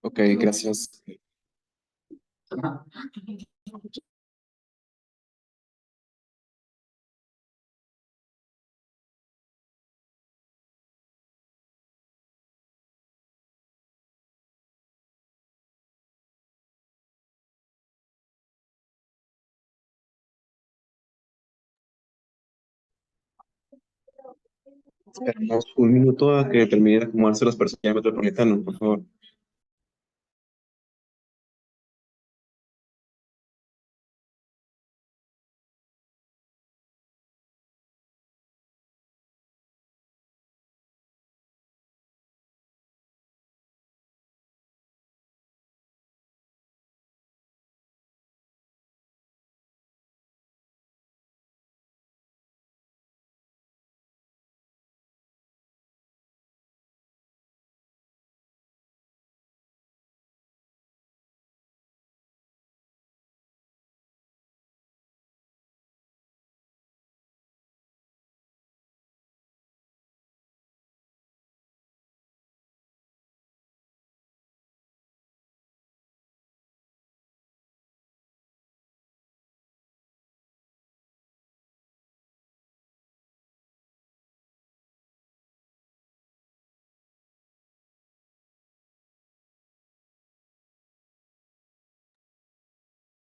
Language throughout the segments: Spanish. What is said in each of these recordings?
Ok, gracias. Esperamos un minuto a que termine de acomodarse los personajes metropolitanos, por favor.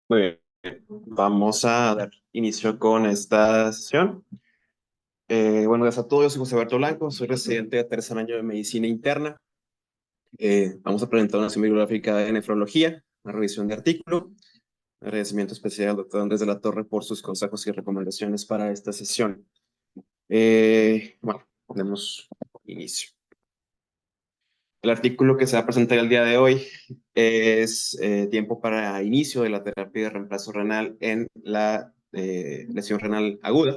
Muy bien, vamos a dar inicio con esta sesión. Bueno, gracias a todos, yo soy José Alberto Blanco, soy residente de tercer año de Medicina Interna. Vamos a presentar una sesión bibliográfica de nefrología, una revisión de artículo. Agradecimiento especial al doctor Andrés de la Torre por sus consejos y recomendaciones para esta sesión. Bueno, demos inicio. El artículo que se va a presentar el día de hoy es tiempo para inicio de la terapia de reemplazo renal en la lesión renal aguda.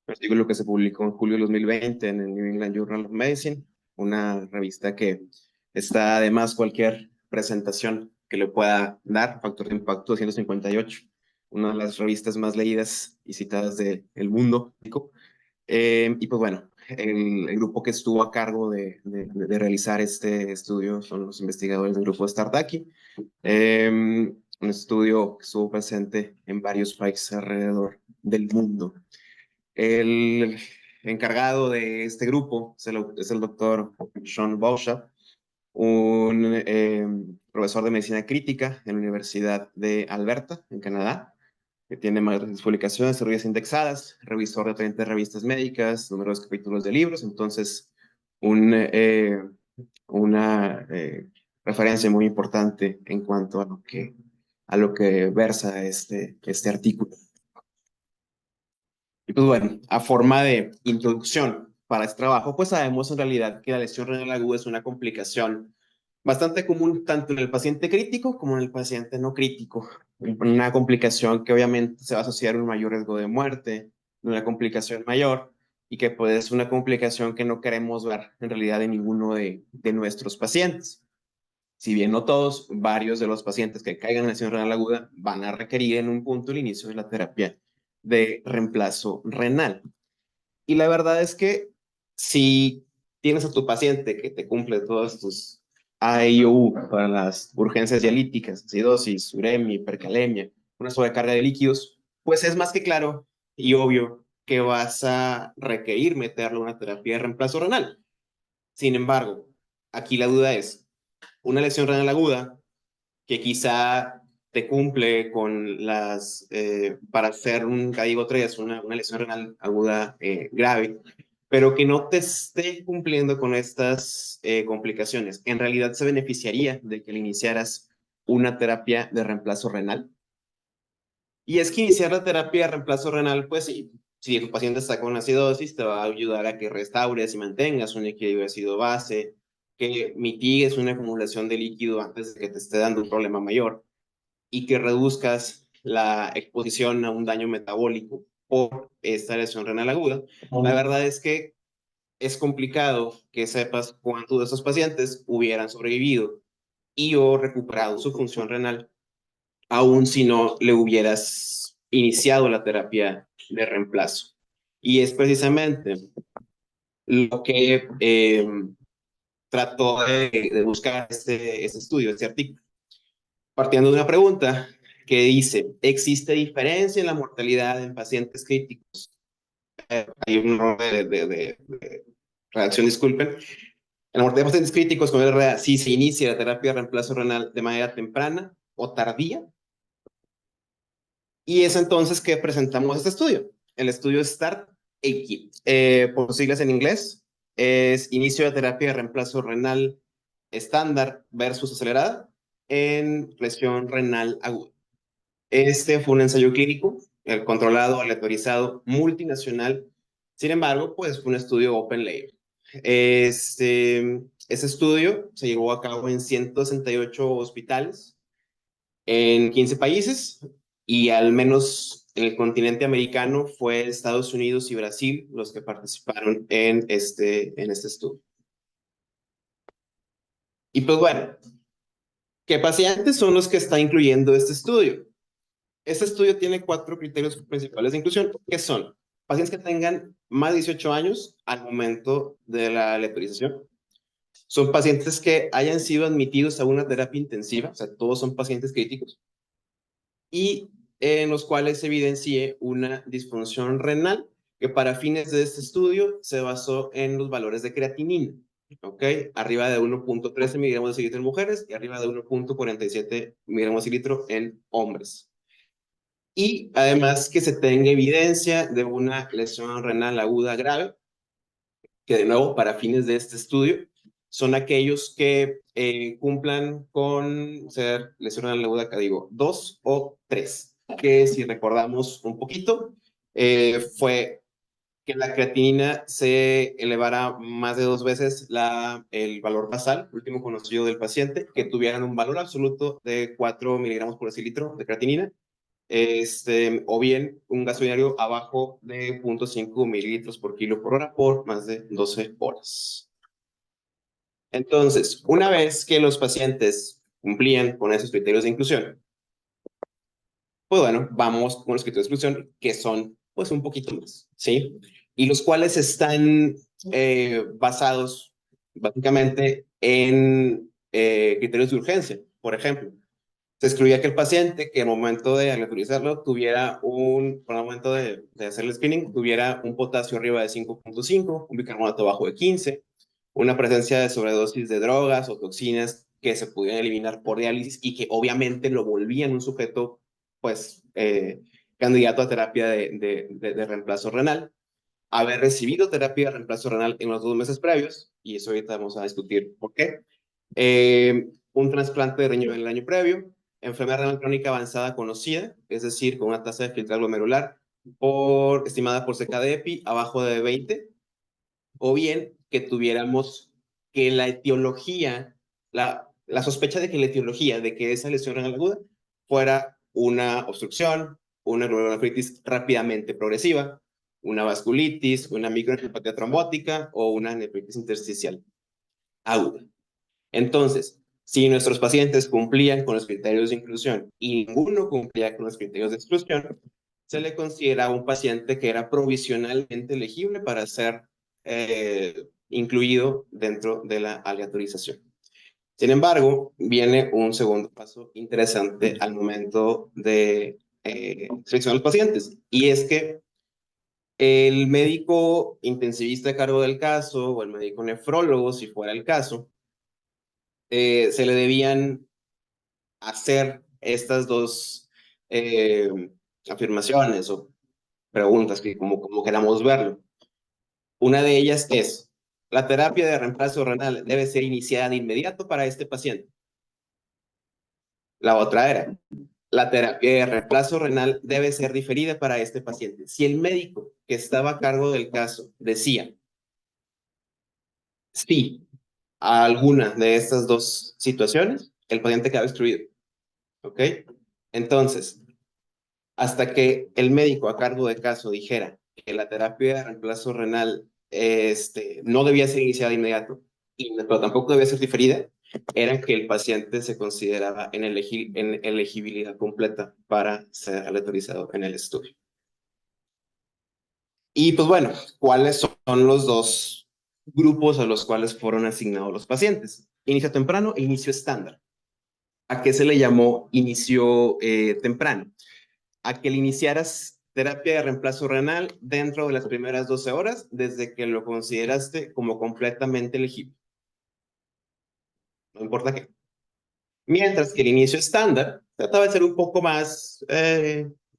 Un artículo que se publicó en julio de 2020 en el New England Journal of Medicine, una revista que está además cualquier presentación que le pueda dar, factor de impacto 258, una de las revistas más leídas y citadas del mundo. Y pues bueno, el grupo que estuvo a cargo de realizar este estudio son los investigadores del grupo Startaki, un estudio que estuvo presente en varios países alrededor del mundo. El encargado de este grupo es el doctor Sean Bauschap, un profesor de medicina crítica en la Universidad de Alberta, en Canadá, que tiene más publicaciones, revistas indexadas, revisor de 30 revistas médicas, numerosos capítulos de libros, entonces un, una referencia muy importante en cuanto a lo que versa este artículo. Y pues bueno, a forma de introducción para este trabajo, pues sabemos en realidad que la lesión renal aguda es una complicación bastante común tanto en el paciente crítico como en el paciente no crítico. Una complicación que obviamente se va a asociar a un mayor riesgo de muerte, una complicación mayor, y que pues es una complicación que no queremos ver en realidad en ninguno de nuestros pacientes. Si bien no todos, varios de los pacientes que caigan en lesión renal aguda van a requerir en un punto el inicio de la terapia de reemplazo renal. Y la verdad es que si tienes a tu paciente que te cumple todos tus AIU para las urgencias dialíticas, acidosis, uremia, hipercalemia, una sobrecarga de líquidos, pues es más que claro y obvio que vas a requerir meterle una terapia de reemplazo renal. Sin embargo, aquí la duda es, una lesión renal aguda que quizá te cumple con para hacer un CADIGO 3, una lesión renal aguda grave, pero que no te esté cumpliendo con estas complicaciones, ¿en realidad se beneficiaría de que le iniciaras una terapia de reemplazo renal? Y es que iniciar la terapia de reemplazo renal, pues sí, si tu paciente está con acidosis, te va a ayudar a que restaures y mantengas un equilibrio ácido-base, que mitigues una acumulación de líquido antes de que te esté dando un problema mayor y que reduzcas la exposición a un daño metabólico por esta lesión renal aguda. La verdad es que es complicado que sepas cuántos de esos pacientes hubieran sobrevivido y o recuperado su función renal, aun si no le hubieras iniciado la terapia de reemplazo. Y es precisamente lo que trató de buscar este estudio, este artículo, partiendo de una pregunta que dice, ¿existe diferencia en la mortalidad en pacientes críticos? Hay un error de redacción, disculpen. En la mortalidad de pacientes críticos con RA, si se inicia la terapia de reemplazo renal de manera temprana o tardía. Y es entonces que presentamos este estudio. El estudio START-AKI, por siglas en inglés, es inicio de terapia de reemplazo renal estándar versus acelerada en lesión renal aguda. Este fue un ensayo clínico, controlado, aleatorizado, multinacional. Sin embargo, pues fue un estudio open label. Ese estudio se llevó a cabo en 168 hospitales en 15 países y al menos en el continente americano fue Estados Unidos y Brasil los que participaron en este estudio. Y pues bueno, ¿qué pacientes son los que está incluyendo este estudio? Este estudio tiene 4 criterios principales de inclusión, que son pacientes que tengan más de 18 años al momento de la aleatorización. Son pacientes que hayan sido admitidos a una terapia intensiva, o sea, todos son pacientes críticos, y en los cuales se evidencie una disfunción renal que para fines de este estudio se basó en los valores de creatinina, ¿ok? Arriba de 1.13 miligramos de decilitro en mujeres y arriba de 1.47 miligramos de decilitro en hombres. Y además que se tenga evidencia de una lesión renal aguda grave, que de nuevo, para fines de este estudio, son aquellos que cumplan con ser lesión renal aguda, que digo, 2 o 3, que si recordamos un poquito, fue que la creatinina se elevara más de 2 veces el valor basal, último conocido del paciente, que tuvieran un valor absoluto de 4 miligramos por decilitro de creatinina, o bien un gasto diario abajo de 0.5 mililitros por kilo por hora por más de 12 horas. Entonces, una vez que los pacientes cumplían con esos criterios de inclusión, pues bueno, vamos con los criterios de exclusión, que son pues un poquito más, ¿sí? Y los cuales están basados básicamente en criterios de urgencia. Por ejemplo, se excluía que el paciente que al momento de aleatorizarlo tuviera al momento de hacer el screening, tuviera un potasio arriba de 5.5, un bicarbonato bajo de 15, una presencia de sobredosis de drogas o toxinas que se pudieran eliminar por diálisis y que obviamente lo volvían un sujeto, pues, candidato a terapia de reemplazo renal, haber recibido terapia de reemplazo renal en los 2 meses previos, y eso ahorita vamos a discutir por qué, un trasplante de riñón en el año previo, enfermedad renal crónica avanzada conocida, es decir, con una tasa de filtrado glomerular estimada por CKD-EPI abajo de 20, o bien que tuviéramos que la etiología, la sospecha de que la etiología de que esa lesión renal aguda fuera una obstrucción, una glomerulonefritis rápidamente progresiva, una vasculitis, una microangiopatía trombótica o una nefritis intersticial aguda. Entonces, si nuestros pacientes cumplían con los criterios de inclusión y ninguno cumplía con los criterios de exclusión, se le consideraba un paciente que era provisionalmente elegible para ser incluido dentro de la aleatorización. Sin embargo, viene un segundo paso interesante al momento de seleccionar los pacientes, y es que el médico intensivista a cargo del caso o el médico nefrólogo, si fuera el caso, se le debían hacer estas dos eh, afirmaciones o preguntas, que como queramos verlo. Una de ellas es, ¿la terapia de reemplazo renal debe ser iniciada de inmediato para este paciente? La otra era, la terapia de reemplazo renal debe ser diferida para este paciente. Si el médico que estaba a cargo del caso decía, sí, a alguna de estas dos situaciones, el paciente quedaba excluido. ¿Ok? Entonces, hasta que el médico a cargo del caso dijera que la terapia de reemplazo renal no debía ser iniciada de inmediato, pero tampoco debía ser diferida, era que el paciente se consideraba en elegibilidad completa para ser aleatorizado en el estudio. Y pues bueno, ¿cuáles son los dos grupos a los cuales fueron asignados los pacientes. Inicio temprano e inicio estándar. ¿A qué se le llamó inicio temprano? A que le iniciaras terapia de reemplazo renal dentro de las primeras 12 horas desde que lo consideraste como completamente elegible. No importa qué. Mientras que el inicio estándar trataba de ser un poco más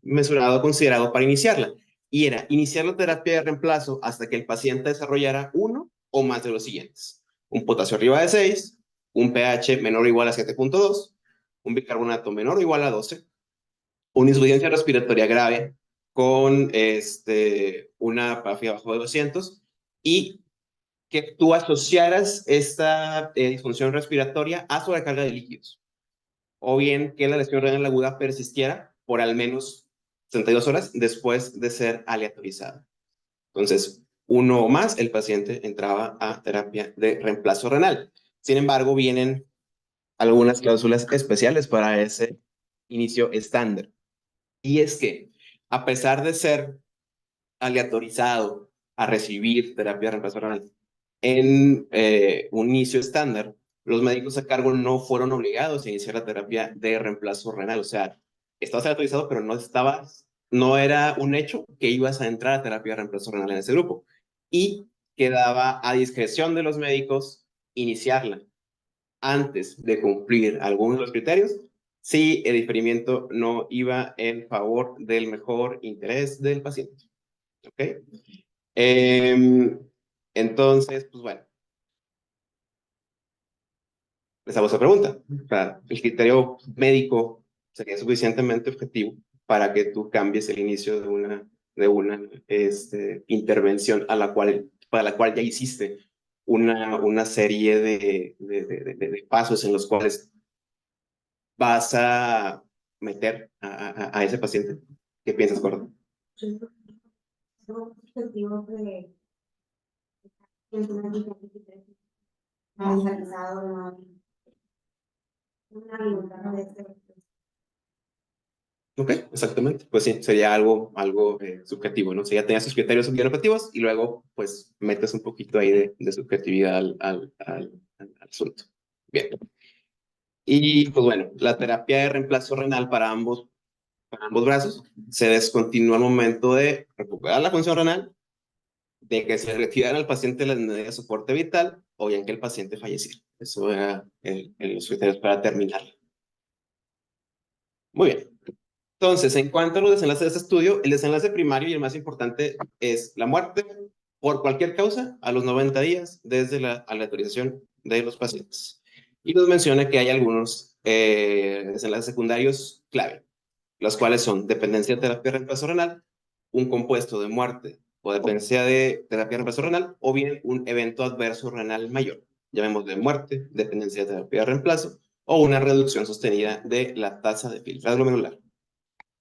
mesurado, considerado para iniciarla. Y era iniciar la terapia de reemplazo hasta que el paciente desarrollara uno o más de los siguientes. Un potasio arriba de 6, un pH menor o igual a 7.2, un bicarbonato menor o igual a 12, una insuficiencia respiratoria grave con una PAFI abajo de 200 y que tú asociaras esta disfunción respiratoria a sobrecarga de líquidos o bien que la lesión renal aguda persistiera por al menos 62 horas después de ser aleatorizada. Entonces, uno o más, el paciente entraba a terapia de reemplazo renal. Sin embargo, vienen algunas cláusulas especiales para ese inicio estándar. Y es que, a pesar de ser aleatorizado a recibir terapia de reemplazo renal en un inicio estándar, los médicos a cargo no fueron obligados a iniciar la terapia de reemplazo renal. O sea, estabas aleatorizado, pero no era un hecho que ibas a entrar a terapia de reemplazo renal en ese grupo. Y quedaba a discreción de los médicos iniciarla antes de cumplir algunos de los criterios si el diferimiento no iba en favor del mejor interés del paciente. ¿Ok? Entonces, pues bueno, les hago esa pregunta. O sea, el criterio médico sería suficientemente objetivo para que tú cambies el inicio de una intervención para la cual ya hiciste una serie de pasos en los cuales vas a meter a ese paciente. ¿Qué piensas, Gordon? Ok, exactamente. Pues sí, sería algo subjetivo, ¿no? O sea, ya tenías tus criterios bien objetivos y luego, pues, metes un poquito ahí de subjetividad al asunto. Bien. Y, pues bueno, la terapia de reemplazo renal para ambos brazos se descontinuó al momento de recuperar la función renal, de que se retirara al paciente las medidas de soporte vital o bien que el paciente falleciera. Eso era los criterios para terminar. Muy bien. Entonces, en cuanto a los desenlaces de este estudio, el desenlace primario y el más importante es la muerte por cualquier causa a los 90 días desde la aleatorización de los pacientes. Y nos menciona que hay algunos desenlaces secundarios clave, los cuales son dependencia de terapia de reemplazo renal, un compuesto de muerte o dependencia de terapia de reemplazo renal, o bien un evento adverso renal mayor, llamemos de muerte, dependencia de terapia de reemplazo, o una reducción sostenida de la tasa de filtrado glomerular.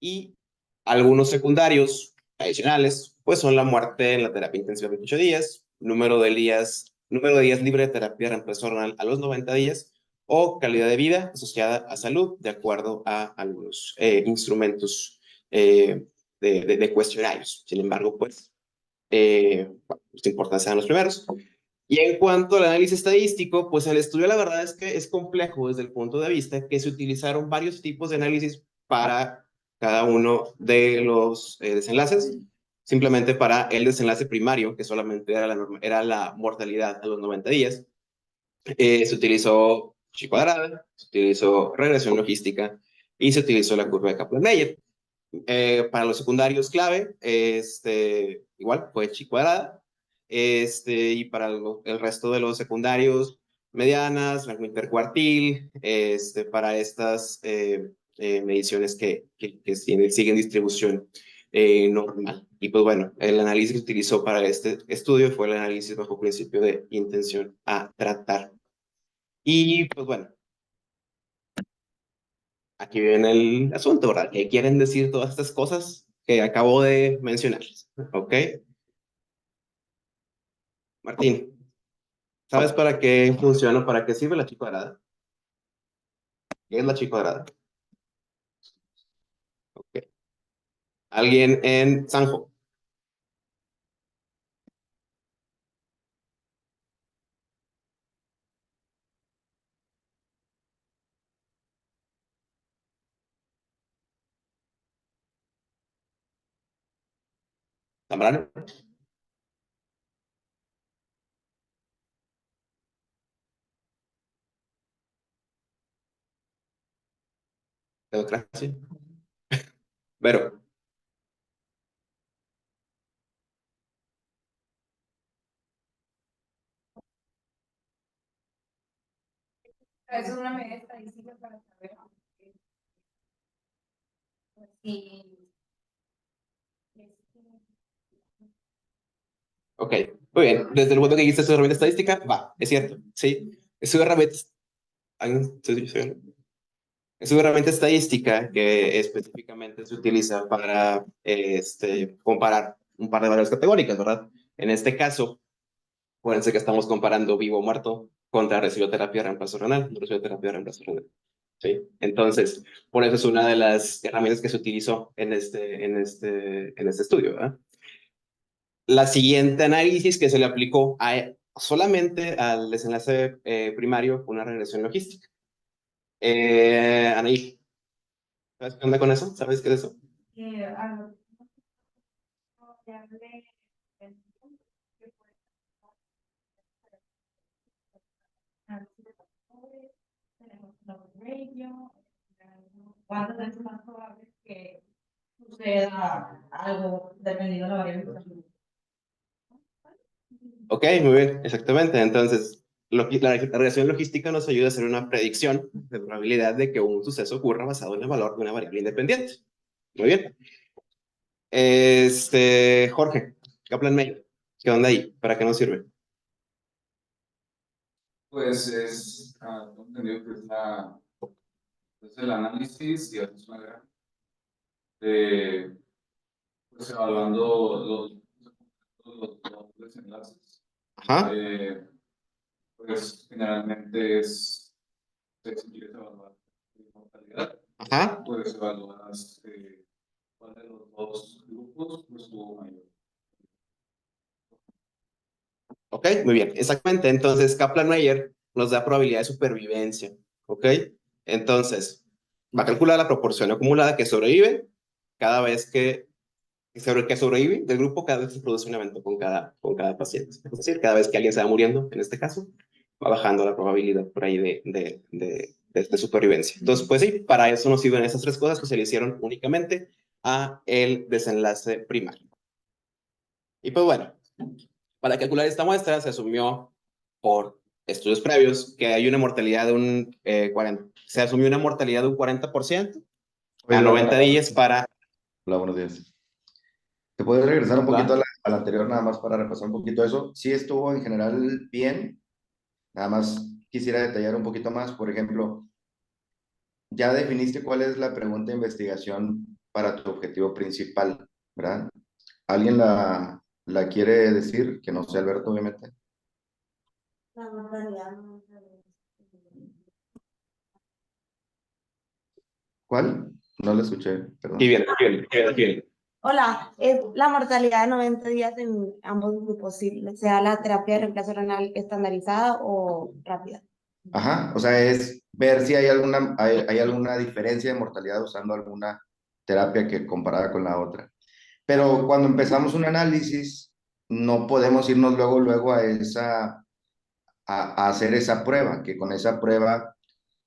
Y algunos secundarios adicionales, pues son la muerte en la terapia intensiva de 28 días, número de días libre de terapia de reemplazo renal a los 90 días, o calidad de vida asociada a salud, de acuerdo a algunos instrumentos de cuestionarios. Sin embargo, pues, bueno, los importantes sean los primeros. Y en cuanto al análisis estadístico, pues el estudio la verdad es que es complejo desde el punto de vista que se utilizaron varios tipos de análisis para cada uno de los desenlaces. Simplemente para el desenlace primario, que solamente era la mortalidad a los 90 días, se utilizó chi cuadrada, se utilizó regresión logística y se utilizó la curva de Kaplan-Meier. Para los secundarios clave, igual fue chi cuadrada. Y para el resto de los secundarios, medianas, rango intercuartil, para estas mediciones que siguen distribución normal. Y pues bueno, el análisis que utilizó para este estudio fue el análisis bajo principio de intención a tratar. Y pues bueno, aquí viene el asunto, ¿verdad? ¿Qué quieren decir todas estas cosas que acabo de mencionarles? ¿Ok? Martín, ¿sabes para qué funciona o para qué sirve la chi cuadrada? ¿Qué es la chi cuadrada? Ok. ¿Alguien en Sanjo? Zambrano. Democracia. Pero, Es una medida estadística para saber si ok, muy bien. Desde el punto que dijiste su herramienta estadística, va, es cierto, sí. Es una herramienta, es una herramienta estadística que específicamente se utiliza para comparar un par de variables categóricas, ¿verdad? En este caso, acuérdense que estamos comparando vivo o muerto contra radioterapia de reemplazo renal, radioterapia de reemplazo renal. Sí, entonces, por eso es una de las herramientas que se utilizó en este estudio, ¿verdad? La siguiente análisis que se le aplicó solamente al desenlace primario fue una regresión logística. Anaí, ¿sabes qué onda con eso? ¿Sabes qué es eso? ¿cuántas veces es más probable que suceda algo dependiendo de la variable? Ok, muy bien, exactamente. Entonces, la regresión logística nos ayuda a hacer una predicción de probabilidad de que un suceso ocurra basado en el valor de una variable independiente. Muy bien. Jorge, Kaplan-Meier, ¿qué onda ahí? ¿Para qué nos sirve? Pues tengo entendido que es el análisis y haces una gráfica de, pues evaluando los desenlaces. Ajá, Pues generalmente si quieres evaluar mortalidad, ajá. pues evalúas cuál de los dos grupos pues tuvo mayor. Ok, muy bien, exactamente. Entonces, Kaplan-Meier nos da probabilidad de supervivencia. Ok, entonces, va a calcular la proporción acumulada que sobrevive cada vez que sobrevive del grupo, cada vez que se produce un evento con cada paciente. Es decir, cada vez que alguien se va muriendo, en este caso, va bajando la probabilidad por ahí de supervivencia. Entonces, pues sí, para eso nos sirven esas tres cosas que se le hicieron únicamente a el desenlace primario. Y pues bueno, para calcular esta muestra se asumió por estudios previos que hay una mortalidad de un 40, se asumió una mortalidad de un 40% a 90 días para... Hola, buenos días. ¿Te puedes regresar un poquito a ¿va? la anterior, nada más para repasar un poquito eso? Sí estuvo en general bien, nada más quisiera detallar un poquito más. Por ejemplo, ya definiste cuál es la pregunta de investigación para tu objetivo principal, ¿verdad? ¿Alguien la quiere decir? Que no sea Alberto, obviamente. La mortalidad. ¿Cuál? No la escuché, perdón. Y bien, bien, bien, bien. Hola, es la mortalidad de 90 días en ambos grupos, si sea la terapia de reemplazo renal estandarizada o rápida. Ajá, o sea, es ver si hay alguna diferencia de mortalidad usando alguna terapia que comparada con la otra. Pero cuando empezamos un análisis, no podemos irnos luego a hacer esa prueba, que con esa prueba,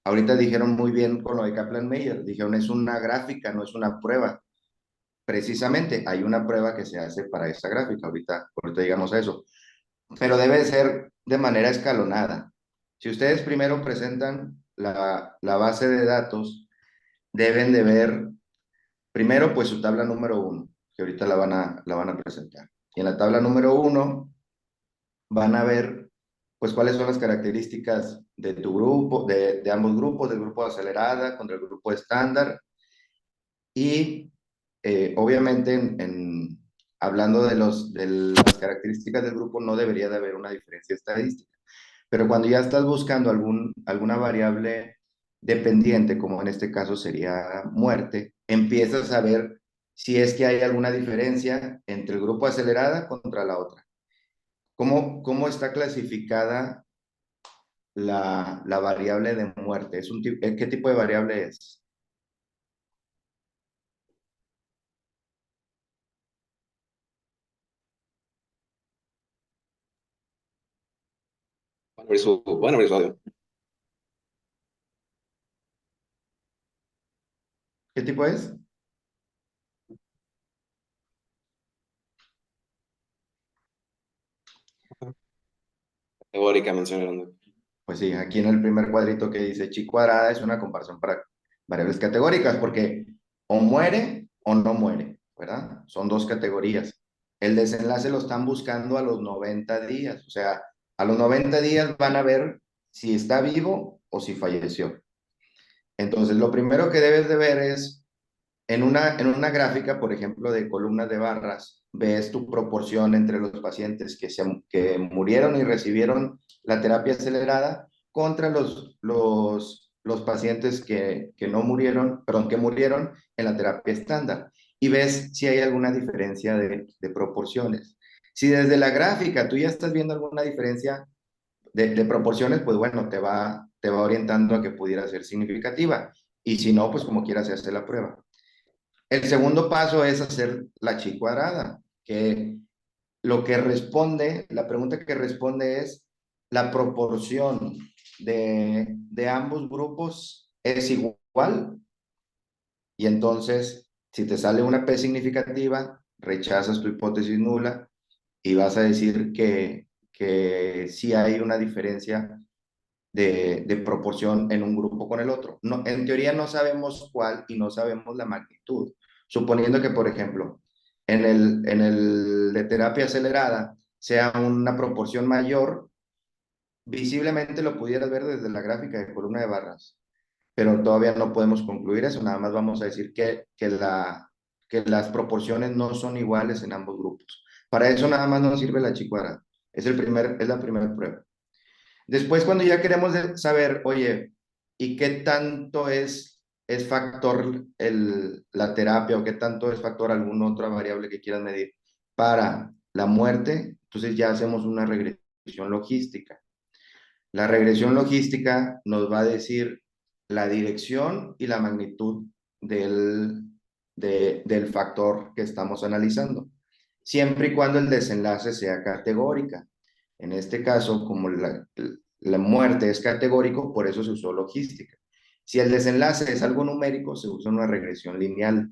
ahorita dijeron muy bien con lo de Kaplan-Meier, dijeron es una gráfica, no es una prueba. Precisamente hay una prueba que se hace para esa gráfica, ahorita digamos eso, pero debe ser de manera escalonada. Si ustedes primero presentan la base de datos, deben de ver primero pues su tabla número 1, que ahorita la van a presentar. Y en la tabla número 1 van a ver pues cuáles son las características de tu grupo, de ambos grupos, del grupo de acelerada contra el grupo estándar. Y obviamente hablando de las características del grupo no debería de haber una diferencia estadística. Pero cuando ya estás buscando alguna variable dependiente, como en este caso sería muerte, empiezas a ver si es que hay alguna diferencia entre el grupo acelerada contra la otra. ¿Cómo está clasificada la variable de muerte? ¿Qué tipo de variable es? Bueno, abrir su audio. ¿Qué tipo es? Teórica mencionando. Pues sí, aquí en el primer cuadrito que dice chi cuadrada es una comparación para variables categóricas, porque o muere o no muere, ¿verdad? Son dos categorías. El desenlace lo están buscando a los 90 días, o sea, a los 90 días van a ver si está vivo o si falleció. Entonces, lo primero que debes de ver es, en una gráfica, por ejemplo, de columnas de barras, ves tu proporción entre los pacientes que murieron y recibieron la terapia acelerada contra los pacientes que no murieron, perdón, que murieron en la terapia estándar. Y ves si hay alguna diferencia de proporciones. Si desde la gráfica tú ya estás viendo alguna diferencia de proporciones, pues bueno, te va orientando a que pudiera ser significativa. Y si no, pues como quieras se hace la prueba. El segundo paso es hacer la chi cuadrada, que lo que responde, la pregunta que responde es, ¿la proporción de ambos grupos es igual? Y entonces, si te sale una P significativa, rechazas tu hipótesis nula y vas a decir que sí hay una diferencia de proporción en un grupo con el otro. No, en teoría no sabemos cuál y no sabemos la magnitud. Suponiendo que, por ejemplo, en el de terapia acelerada sea una proporción mayor, visiblemente lo pudieras ver desde la gráfica de columna de barras, pero todavía no podemos concluir eso, nada más vamos a decir que las proporciones no son iguales en ambos grupos. Para eso nada más nos sirve la chicuara. Es la primera prueba. Después, cuando ya queremos saber, oye, ¿y qué tanto es factor la terapia o qué tanto es factor alguna otra variable que quieras medir para la muerte? Entonces ya hacemos una regresión logística. La regresión logística nos va a decir la dirección y la magnitud del factor que estamos analizando, siempre y cuando el desenlace sea categórica. En este caso, como la muerte es categórico, por eso se usó logística. Si el desenlace es algo numérico, se usa una regresión lineal.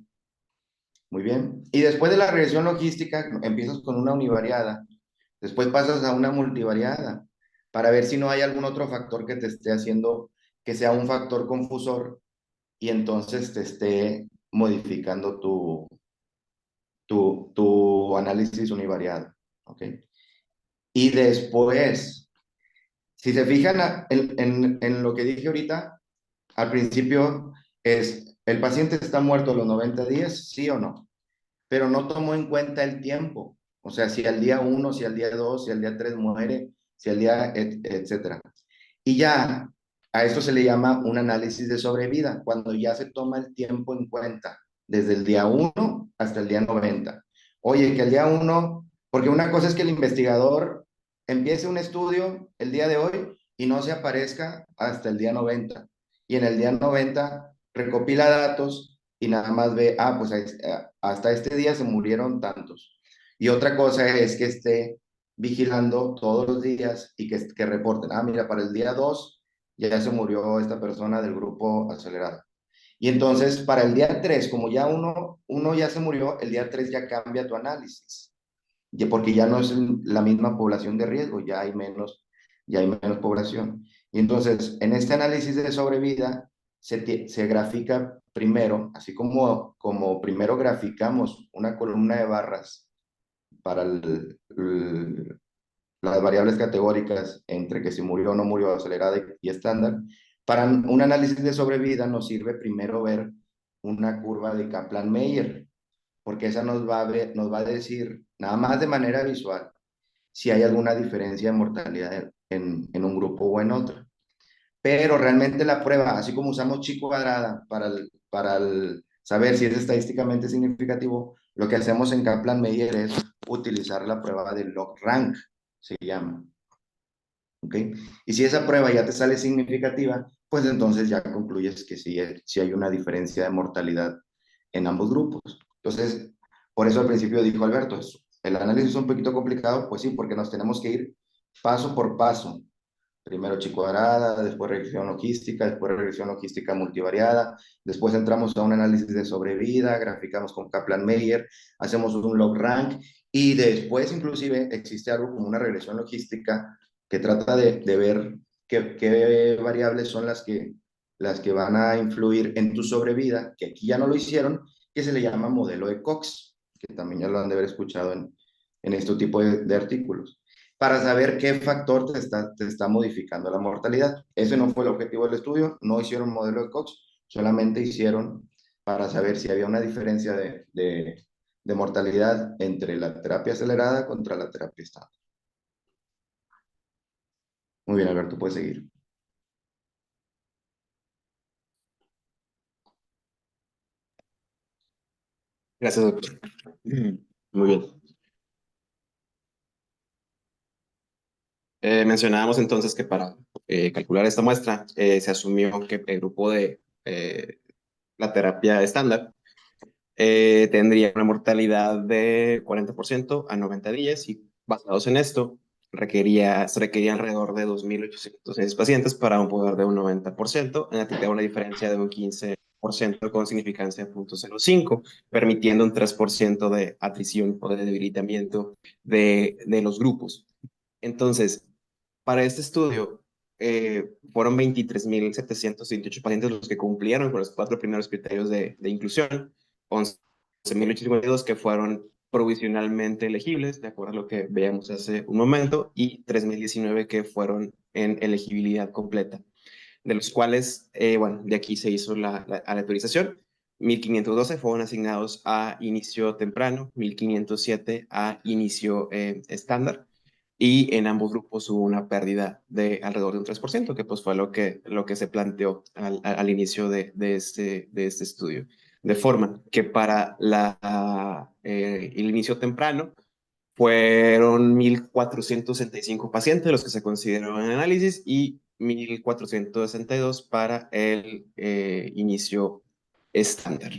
Muy bien. Y después de la regresión logística, empiezas con una univariada. Después pasas a una multivariada para ver si no hay algún otro factor que te esté haciendo que sea un factor confusor y entonces te esté modificando tu análisis univariado. ¿Ok? Y después, si se fijan en lo que dije ahorita, al principio es, ¿el paciente está muerto a los 90 días? ¿Sí o no? Pero no tomó en cuenta el tiempo. O sea, si al día 1, si al día 2, si al día 3 muere, si al día, etcétera. Y ya a esto se le llama un análisis de sobrevida, cuando ya se toma el tiempo en cuenta, desde el día 1 hasta el día 90. Oye, que el día 1, porque una cosa es que el investigador empiece un estudio el día de hoy y no se aparezca hasta el día 90. Y en el día 90 recopila datos y nada más ve, pues hasta este día se murieron tantos. Y otra cosa es que esté vigilando todos los días y que reporten, mira, para el día 2 ya se murió esta persona del grupo acelerado. Y entonces, para el día 3 como ya uno ya se murió, el día 3 ya cambia tu análisis, porque ya no es la misma población de riesgo, ya hay menos población. Y entonces, en este análisis de sobrevida, se grafica primero, así como primero graficamos una columna de barras para las variables categóricas entre que si murió o no murió, acelerada y estándar. Para un análisis de sobrevida nos sirve primero ver una curva de Kaplan-Meier, porque esa nos va a decir, nada más de manera visual, si hay alguna diferencia de mortalidad en un grupo o en otro. Pero realmente la prueba, así como usamos chi cuadrada para saber si es estadísticamente significativo, lo que hacemos en Kaplan-Meier es utilizar la prueba de log-rank, se llama. ¿Ok? Y si esa prueba ya te sale significativa, pues entonces ya concluyes que sí hay una diferencia de mortalidad en ambos grupos. Entonces, por eso al principio dijo Alberto, el análisis es un poquito complicado, pues sí, porque nos tenemos que ir paso por paso Primero chi cuadrada, después regresión logística, después regresión logística multivariada, después entramos a un análisis de sobrevida, graficamos con Kaplan-Meier, hacemos un log rank y después inclusive existe algo como una regresión logística que trata de ver qué variables son las que van a influir en tu sobrevida, que aquí ya no lo hicieron, que se le llama modelo de Cox, que también ya lo han de haber escuchado en este tipo de artículos, para saber qué factor te está modificando la mortalidad. Ese no fue el objetivo del estudio, no hicieron modelo de Cox, solamente hicieron para saber si había una diferencia de mortalidad entre la terapia acelerada contra la terapia estándar. Muy bien, Alberto, puedes seguir. Gracias, doctor. Muy bien. Mencionábamos entonces que para calcular esta muestra se asumió que el grupo de la terapia estándar tendría una mortalidad de 40% a 90 días y basados en esto se requería alrededor de 2.806 pacientes para un poder de un 90%, en la que queda una diferencia de un 15% con significancia de 0.05, permitiendo un 3% de atrición o de debilitamiento de los grupos. Entonces, para este estudio, fueron 23.728 pacientes los que cumplieron con los 4 primeros criterios de inclusión, 11.852 que fueron provisionalmente elegibles, de acuerdo a lo que veíamos hace un momento, y 3.019 que fueron en elegibilidad completa, de los cuales, bueno, de aquí se hizo la aleatorización. 1.512 fueron asignados a inicio temprano, 1.507 a inicio estándar, y en ambos grupos hubo una pérdida de alrededor de un 3%, que pues fue lo que se planteó al inicio de este estudio. De forma que para el inicio temprano fueron 1.465 pacientes los que se consideraron en análisis y 1.462 para el inicio estándar.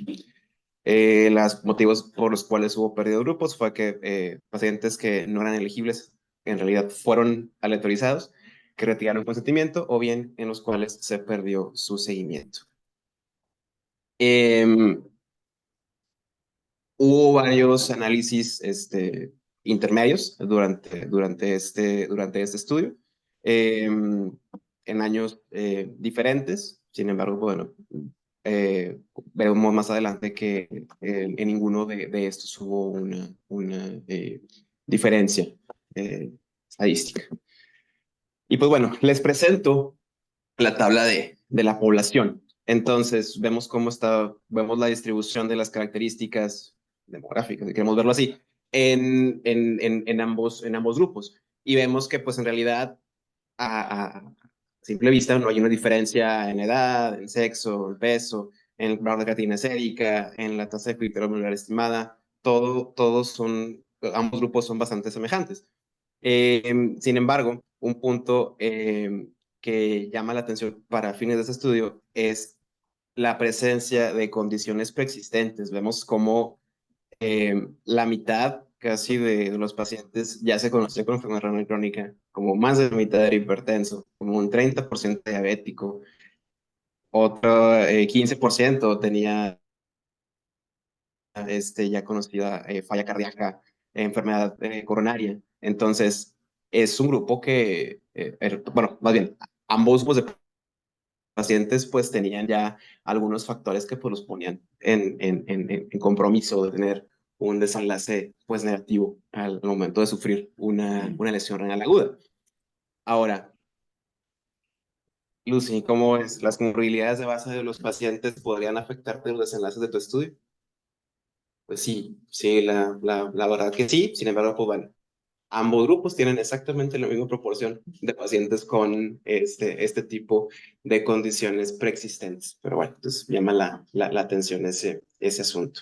Los motivos por los cuales hubo pérdida de grupos fue que pacientes que no eran elegibles en realidad fueron aleatorizados, que retiraron consentimiento o bien en los cuales se perdió su seguimiento. Hubo varios análisis intermedios durante este estudio en años diferentes. Sin embargo, bueno, veremos más adelante que en ninguno de estos hubo una diferencia estadística. Y pues bueno, les presento la tabla de la población. Entonces, vemos la distribución de las características demográficas, si queremos verlo así, en ambos grupos. Y vemos que, pues, en realidad, a simple vista, no hay una diferencia en edad, en sexo, en peso, en el grado de creatinina sérica, en la tasa de filtrado molecular estimada. Ambos grupos son bastante semejantes. Sin embargo, un punto que llama la atención para fines de este estudio es la presencia de condiciones preexistentes. Vemos cómo la mitad casi de los pacientes ya se conocía con enfermedad renal crónica, como más de la mitad era hipertenso, como un 30% diabético, otro 15% tenía ya conocida falla cardíaca, enfermedad coronaria. Entonces, es un grupo que, bueno, más bien, ambos grupos de pacientes pues tenían ya algunos factores que pues los ponían en compromiso de tener un desenlace pues negativo al momento de sufrir una lesión renal aguda. Ahora, Lucy, ¿cómo es? ¿Las comorbilidades de base de los pacientes podrían afectarte los desenlaces de tu estudio? Pues sí, la verdad que sí. Sin embargo, pues bueno, ambos grupos tienen exactamente la misma proporción de pacientes con este tipo de condiciones preexistentes. Pero bueno, entonces llama la atención ese asunto.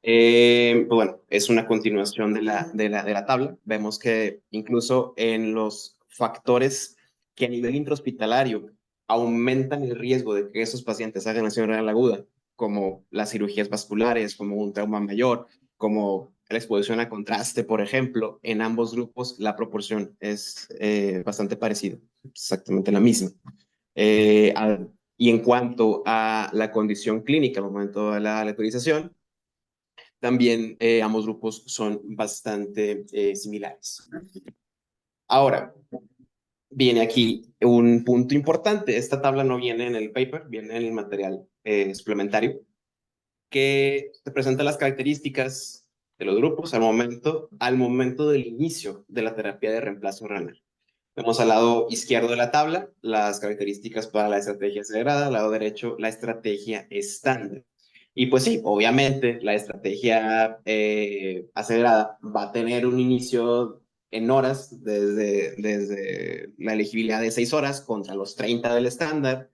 Pues bueno, es una continuación de la tabla. Vemos que incluso en los factores que a nivel intrahospitalario aumentan el riesgo de que esos pacientes hagan lesión renal aguda, como las cirugías vasculares, como un trauma mayor, como la exposición a contraste, por ejemplo, en ambos grupos la proporción es bastante parecida, exactamente la misma. Y en cuanto a la condición clínica al momento de la aleatorización, también ambos grupos son bastante similares. Ahora, viene aquí un punto importante. Esta tabla no viene en el paper, viene en el material suplementario, que te presenta las características de los grupos al momento del inicio de la terapia de reemplazo renal. Vemos al lado izquierdo de la tabla las características para la estrategia acelerada, al lado derecho la estrategia estándar. Y pues sí, obviamente la estrategia acelerada va a tener un inicio en horas desde la elegibilidad de 6 horas contra los 30 del estándar,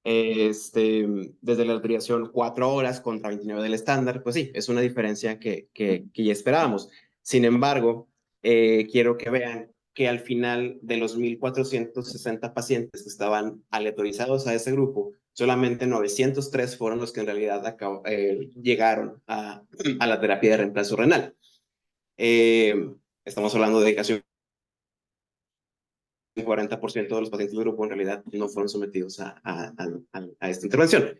desde la autorización 4 horas contra 29 del estándar. Pues sí, es una diferencia que ya esperábamos. Sin embargo, quiero que vean que al final de los 1,460 pacientes que estaban aleatorizados a ese grupo, solamente 903 fueron los que en realidad llegaron a la terapia de reemplazo renal. Estamos hablando de casi un 40% de los pacientes del grupo en realidad no fueron sometidos a esta intervención.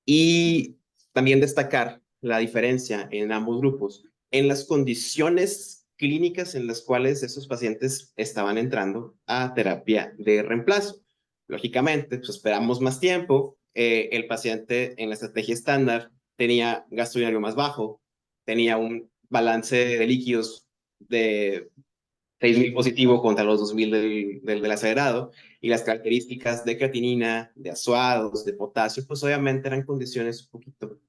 Y también destacar la diferencia en ambos grupos en las condiciones clínicas en las cuales esos pacientes estaban entrando a terapia de reemplazo. Lógicamente, pues esperamos más tiempo. El paciente en la estrategia estándar tenía gasto urinario más bajo, tenía un balance de líquidos de 6,000 positivo contra los 2,000 del acelerado, y las características de creatinina, de azuados, de potasio, pues obviamente eran condiciones un poquito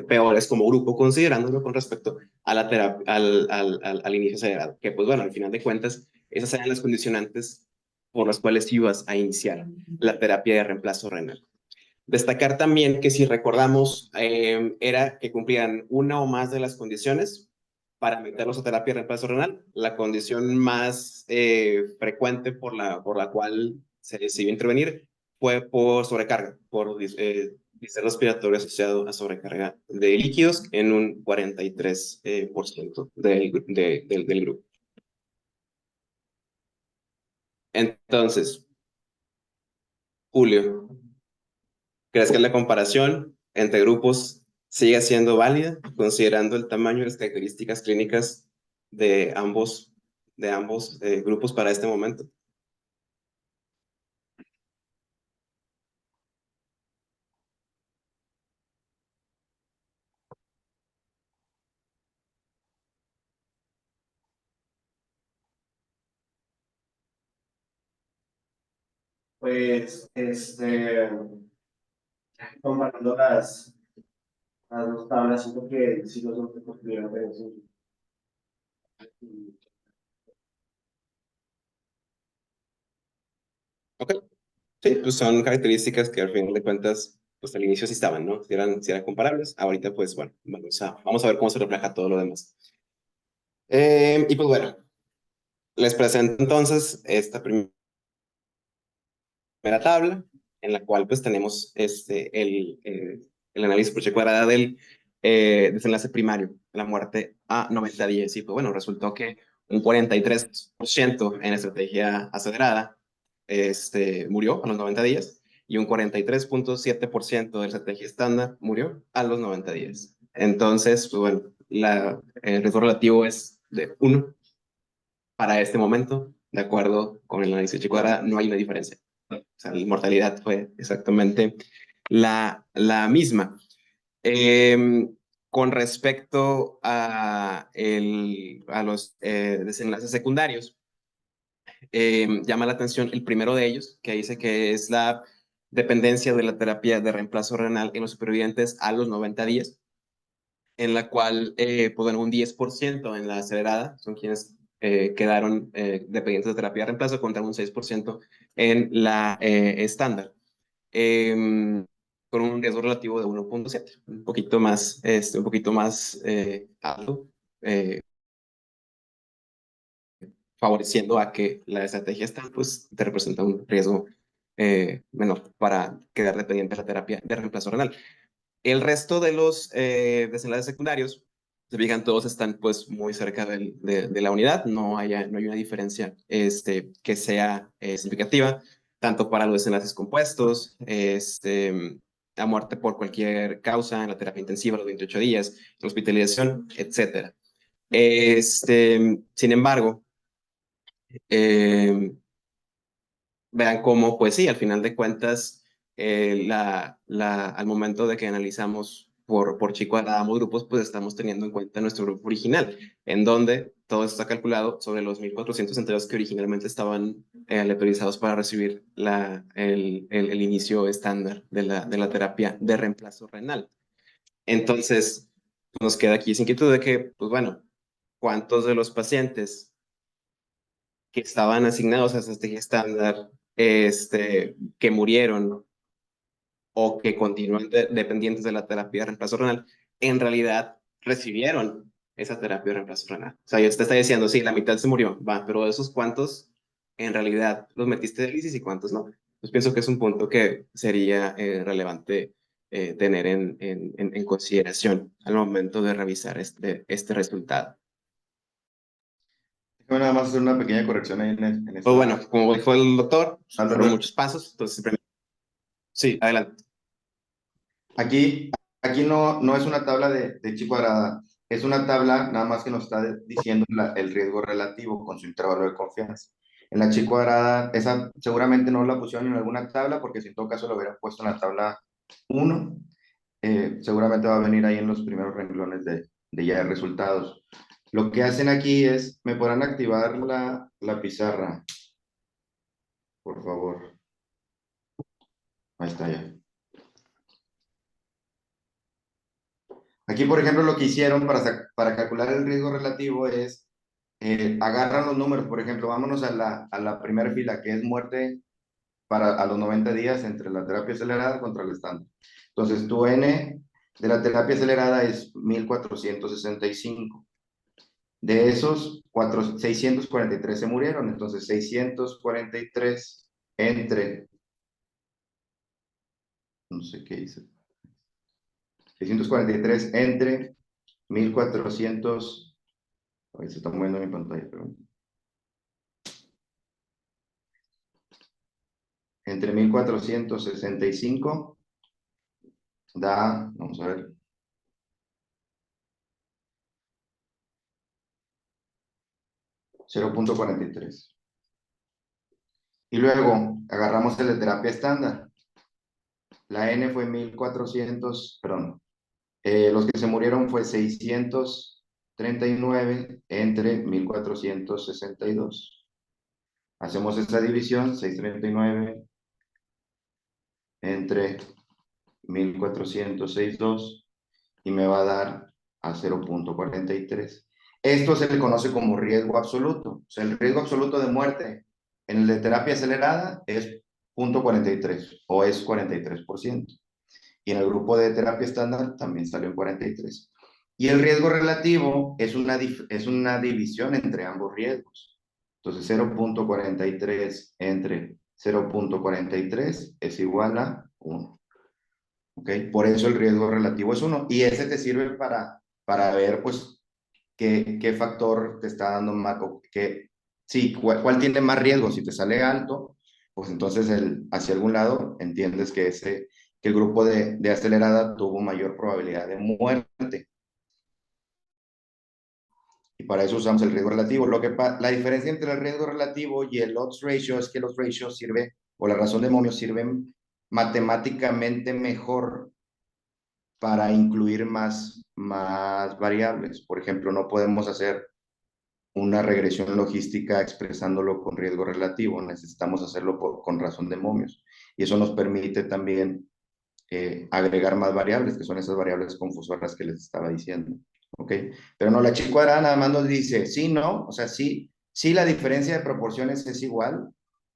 peores como grupo, considerándolo con respecto a la al inicio acelerado, que pues bueno, al final de cuentas, esas eran las condicionantes por las cuales ibas a iniciar la terapia de reemplazo renal. Destacar también que si recordamos, era que cumplían una o más de las condiciones para meterlos a terapia de reemplazo renal. La condición más frecuente por la cual se iba a intervenir fue por sobrecarga, por distrés respiratorio asociado a sobrecarga de líquidos en un 43% del grupo. Entonces, Julio, ¿crees que la comparación entre grupos sigue siendo válida, considerando el tamaño y las características clínicas de ambos grupos para este momento? Pues, comparando las dos tablas, siento que sí los dos construyeron eso. Ok, sí, pues son características que al final de cuentas, pues al inicio sí estaban, ¿no? Si eran comparables. Ahorita, pues bueno, vamos a ver cómo se refleja todo lo demás. Y pues bueno, les presento entonces esta primera tabla, en la cual pues tenemos el análisis por H cuadrada del desenlace primario, la muerte a 90 días. Y pues bueno, resultó que un 43% en estrategia acelerada murió a los 90 días, y un 43,7% de la estrategia estándar murió a los 90 días. Entonces, pues bueno, el riesgo relativo es de 1 para este momento. De acuerdo con el análisis de H cuadrada, no hay una diferencia. O sea, la mortalidad fue exactamente la misma. Con respecto a los desenlaces secundarios, llama la atención el primero de ellos, que dice que es la dependencia de la terapia de reemplazo renal en los supervivientes a los 90 días, en la cual, pues bueno, un 10% en la acelerada son quienes quedaron dependientes de terapia de reemplazo, contra un 6% en la estándar, con un riesgo relativo de 1,7, un poquito más alto, favoreciendo a que la estrategia está, pues te representa un riesgo menor para quedar dependiente de la terapia de reemplazo renal. El resto de los desenlaces secundarios Se fijan, todos están pues muy cerca de la unidad, no hay una diferencia que sea significativa, tanto para los enlaces compuestos, la muerte por cualquier causa en la terapia intensiva, los 28 días, la hospitalización, etcétera. Sin embargo, eh, vean cómo, pues sí, al final de cuentas, al momento de que analizamos por chi cuadrada ambos grupos, pues estamos teniendo en cuenta nuestro grupo original, en donde todo está calculado sobre los 1.400 enteros que originalmente estaban aleatorizados para recibir el inicio estándar de la terapia de reemplazo renal. Entonces, nos queda aquí esa inquietud de que, pues bueno, ¿cuántos de los pacientes que estaban asignados a esa estrategia estándar, que murieron o que continúan dependientes de la terapia de reemplazo renal, en realidad recibieron esa terapia de reemplazo renal? O sea, usted está diciendo, sí, la mitad se murió, va, pero de esos cuántos en realidad los metiste de diálisis y cuántos no. Pues pienso que es un punto que sería relevante tener en consideración al momento de revisar este resultado. Déjame nada más hacer una pequeña corrección ahí en Pues esta. bueno, como dijo el doctor, Ah, fueron muchos pasos, entonces sí, adelante. Aquí no es una tabla de chi cuadrada, es una tabla nada más que nos está diciendo el riesgo relativo con su intervalo de confianza. En la chi cuadrada, esa seguramente no la pusieron en alguna tabla, porque si en todo caso lo hubieran puesto en la tabla 1, seguramente va a venir ahí en los primeros renglones de ya de resultados. Lo que hacen aquí es, ¿me podrán activar la pizarra? Por favor. Ahí está ya. Aquí, por ejemplo, lo que hicieron para calcular el riesgo relativo es, agarran los números, por ejemplo, vámonos a la primera fila, que es muerte a los 90 días entre la terapia acelerada contra el estándar. Entonces, tu N de la terapia acelerada es 1.465. De esos, 643 se murieron, entonces 643 entre, no sé qué hice, 643 entre 1.400, ahí se está moviendo mi pantalla, pero entre 1.465 da, vamos a ver, 0.43. Y luego agarramos el de terapia estándar. La N fue 1.400, perdón, los que se murieron fue 639 entre 1.462. Hacemos esta división, 639 entre 1.462, y me va a dar a 0.43. Esto se le conoce como riesgo absoluto. O sea, el riesgo absoluto de muerte en el de terapia acelerada es 0.43 o es 43%. Y en el grupo de terapia estándar también salió en 43. Y el riesgo relativo es una división entre ambos riesgos. Entonces, 0.43 entre 0.43 es igual a 1. ¿Ok? Por eso el riesgo relativo es 1. Y ese te sirve para ver, pues, qué factor te está dando más, sí, cuál tiene más riesgo. Si te sale alto, pues entonces hacia algún lado entiendes que el grupo de acelerada tuvo mayor probabilidad de muerte. Y para eso usamos el riesgo relativo. La diferencia entre el riesgo relativo y el odds ratio es que los ratios sirve, o la razón de momio sirven matemáticamente mejor para incluir más variables. Por ejemplo, no podemos hacer una regresión logística expresándolo con riesgo relativo, necesitamos hacerlo con razón de momios. Y eso nos permite también agregar más variables, que son esas variables confusoras que les estaba diciendo. ¿Ok? Pero no, la chi cuadrada nada más nos dice sí, no, o sea, sí la diferencia de proporciones es igual,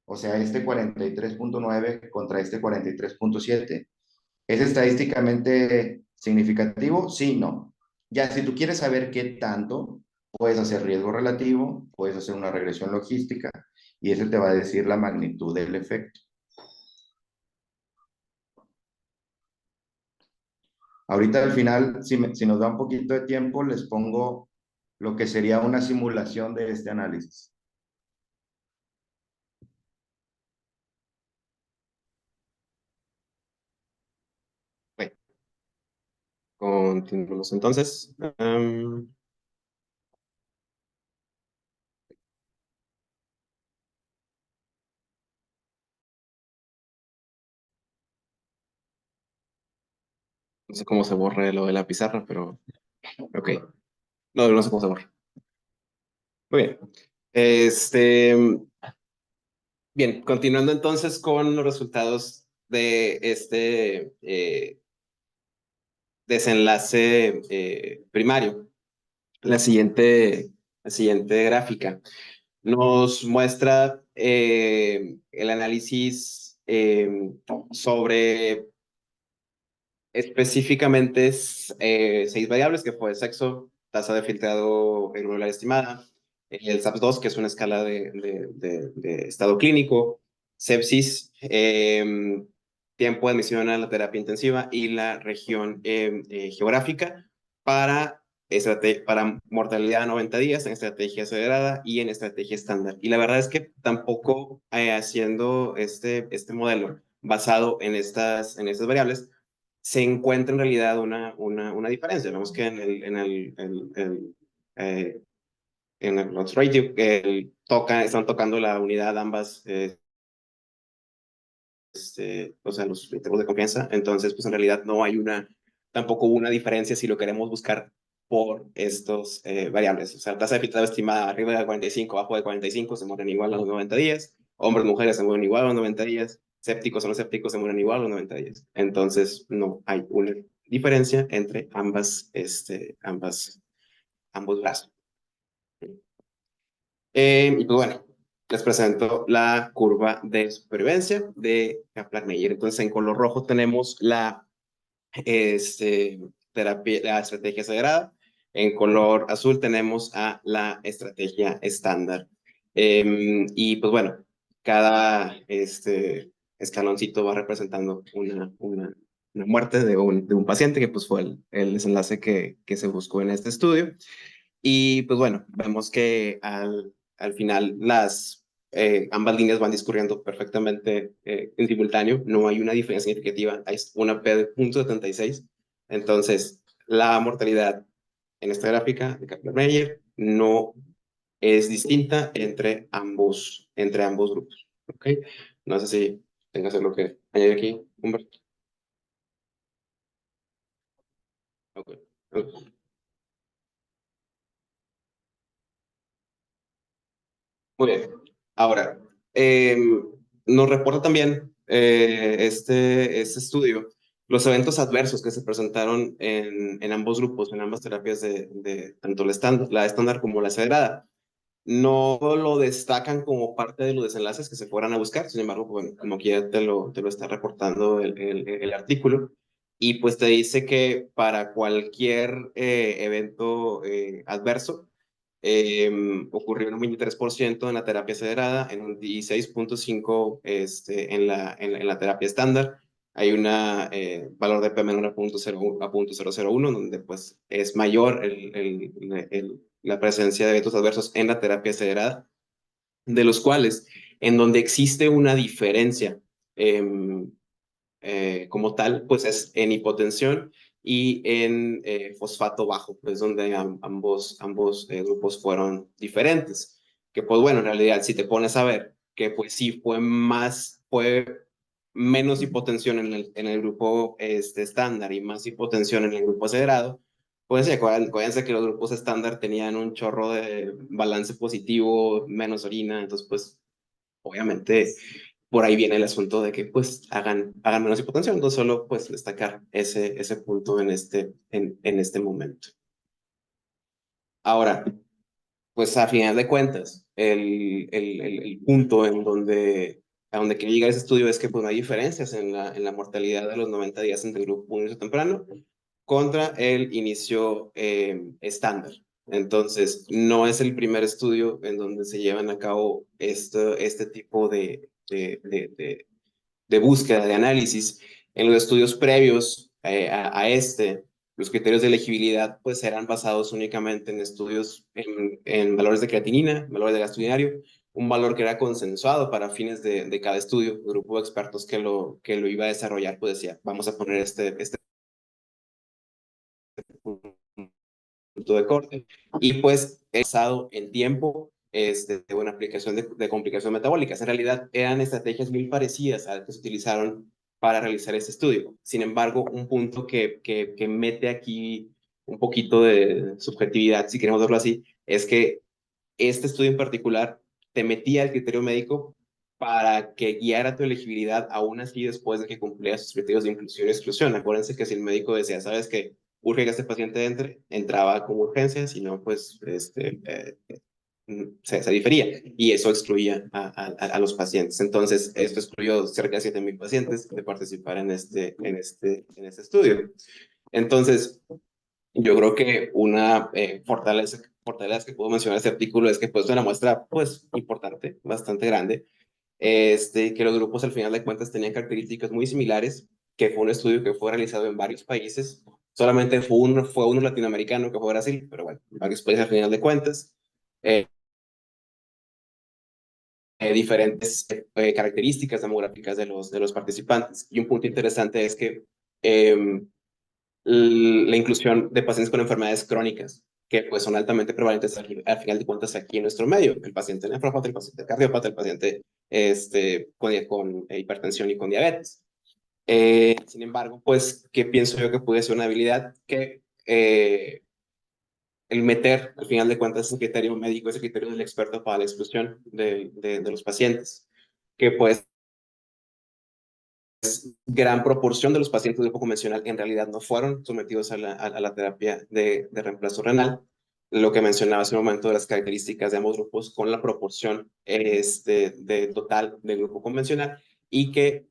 o sea, este 43.9 contra este 43.7. ¿Es estadísticamente significativo? Sí, no. Ya, si tú quieres saber qué tanto, puedes hacer riesgo relativo, puedes hacer una regresión logística, y ese te va a decir la magnitud del efecto. Ahorita al final, si nos da un poquito de tiempo, les pongo lo que sería una simulación de este análisis. Bueno, continuamos entonces. No sé cómo se borre lo de la pizarra, pero ok. No sé cómo se borra. Muy bien. Bien, continuando entonces con los resultados de este desenlace primario. La siguiente gráfica nos muestra el análisis sobre específicamente 6 variables, que fue sexo, tasa de filtrado glomerular estimada, el SAPS-2, que es una escala de estado clínico, sepsis, tiempo de admisión a la terapia intensiva y la región geográfica para mortalidad a 90 días en estrategia acelerada y en estrategia estándar. Y la verdad es que tampoco haciendo este modelo basado en estas variables, se encuentra en realidad una diferencia. Vemos que en el odds ratio están tocando la unidad ambas, o sea, los intervalos de confianza. Entonces, pues en realidad no hay tampoco una diferencia si lo queremos buscar por estos variables. O sea, tasa de filtrado estimada arriba de 45, abajo de 45, se mueren igual a los 90 días. Hombres, mujeres se mueren igual a los 90 días. Sépticos o no sépticos se mueren igual a los 90 días. Entonces, no hay una diferencia entre ambos brazos. Y pues bueno, les presento la curva de supervivencia de Kaplan-Meier. Entonces, en color rojo tenemos la estrategia acelerada. En color azul tenemos a la estrategia estándar. Y pues bueno, cada escaloncito va representando una muerte de un paciente, que pues fue el desenlace que se buscó en este estudio. Y pues bueno, vemos que al final ambas líneas van discurriendo perfectamente en simultáneo, no hay una diferencia significativa, hay una P de 0.76. Entonces, la mortalidad en esta gráfica de Kaplan-Meier no es distinta entre ambos grupos. ¿Ok? No sé si tengas algo que añadir aquí, Humberto. Ok. Ok. Muy bien. Ahora, nos reporta también este estudio los eventos adversos que se presentaron en ambos grupos, en ambas terapias de tanto la estándar como la acelerada. No lo destacan como parte de los desenlaces que se fueran a buscar, sin embargo, bueno, como aquí ya te lo está reportando el artículo, y pues te dice que para cualquier evento adverso, ocurrió en un 23% en la terapia acelerada, en un 16.5% en la terapia estándar. Hay un valor de P menor a 0.001, donde pues es mayor la presencia de eventos adversos en la terapia acelerada, de los cuales, en donde existe una diferencia como tal, pues es en hipotensión y en fosfato bajo, pues donde ambos grupos fueron diferentes. Que pues bueno, en realidad si te pones a ver que pues sí fue menos hipotensión en el grupo estándar y más hipotensión en el grupo acelerado, pues sí, acuérdense que los grupos estándar tenían un chorro de balance positivo, menos orina, entonces pues obviamente por ahí viene el asunto de que pues hagan menos hipotensión. Entonces solo pues destacar ese punto en este momento. Ahora, pues a final de cuentas, el punto a donde quiere llegar ese estudio es que pues no hay diferencias en la mortalidad de los 90 días entre el grupo inicio temprano contra el inicio estándar. Entonces, no es el primer estudio en donde se llevan a cabo este tipo de búsqueda, de análisis. En los estudios previos los criterios de elegibilidad pues eran basados únicamente en estudios en valores de creatinina, valores de gasto urinario, un valor que era consensuado para fines de cada estudio. El grupo de expertos que lo iba a desarrollar pues decía, vamos a poner este punto de corte. Y pues basado en tiempo de una aplicación de complicaciones metabólicas. En realidad eran estrategias muy parecidas a las que se utilizaron para realizar este estudio. Sin embargo, un punto que mete aquí un poquito de subjetividad, si queremos verlo así, es que este estudio en particular te metía el criterio médico para que guiara tu elegibilidad aún así después de que cumplías sus criterios de inclusión y exclusión. Acuérdense que si el médico decía, sabes que urge que este paciente entre, entraba como urgencia, si no, pues se difería y eso excluía a los pacientes. Entonces, esto excluyó cerca de 7,000 pacientes de participar en este estudio. Entonces, yo creo que una fortaleza que puedo mencionar este artículo es que pues una muestra pues importante, bastante grande, que los grupos al final de cuentas tenían características muy similares, que fue un estudio que fue realizado en varios países, solamente fue uno latinoamericano que fue Brasil, pero bueno, varios países al final de cuentas, diferentes características demográficas de los participantes. Y un punto interesante es que la inclusión de pacientes con enfermedades crónicas, que pues son altamente prevalentes al final de cuentas aquí en nuestro medio, el paciente nefrópata, el paciente cardiópata, el paciente con hipertensión y con diabetes. Sin embargo, pues, ¿qué pienso yo que puede ser una habilidad? Que el meter, al final de cuentas, ese criterio médico, ese criterio del experto para la exclusión de los pacientes, que pues gran proporción de los pacientes de grupo convencional en realidad no fueron sometidos a la terapia de reemplazo renal. Lo que mencionaba hace un momento de las características de ambos grupos con la proporción de total del grupo convencional y que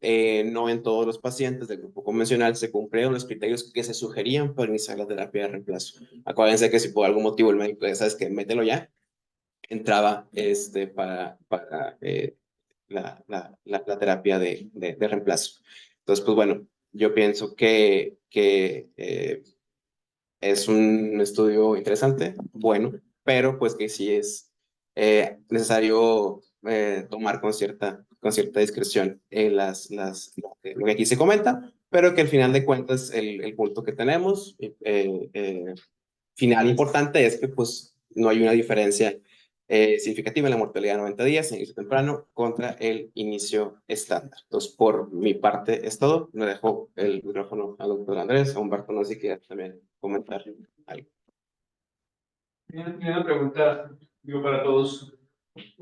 no en todos los pacientes del grupo convencional se cumplieron los criterios que se sugerían para iniciar la terapia de reemplazo. Acuérdense que si por algún motivo el médico ya sabes que mételo ya, entraba para la terapia de reemplazo. Entonces, pues bueno, yo pienso que es un estudio interesante, bueno, pero pues que sí es necesario tomar con cierta discreción lo que aquí se comenta, pero que al final de cuentas el punto que tenemos final importante es que pues no hay una diferencia significativa en la mortalidad de 90 días en inicio temprano contra el inicio estándar. Entonces, por mi parte es todo. Le dejo el micrófono al doctor Andrés, a Humberto, no sé si quiere también comentar algo. Y una pregunta, digo, para todos.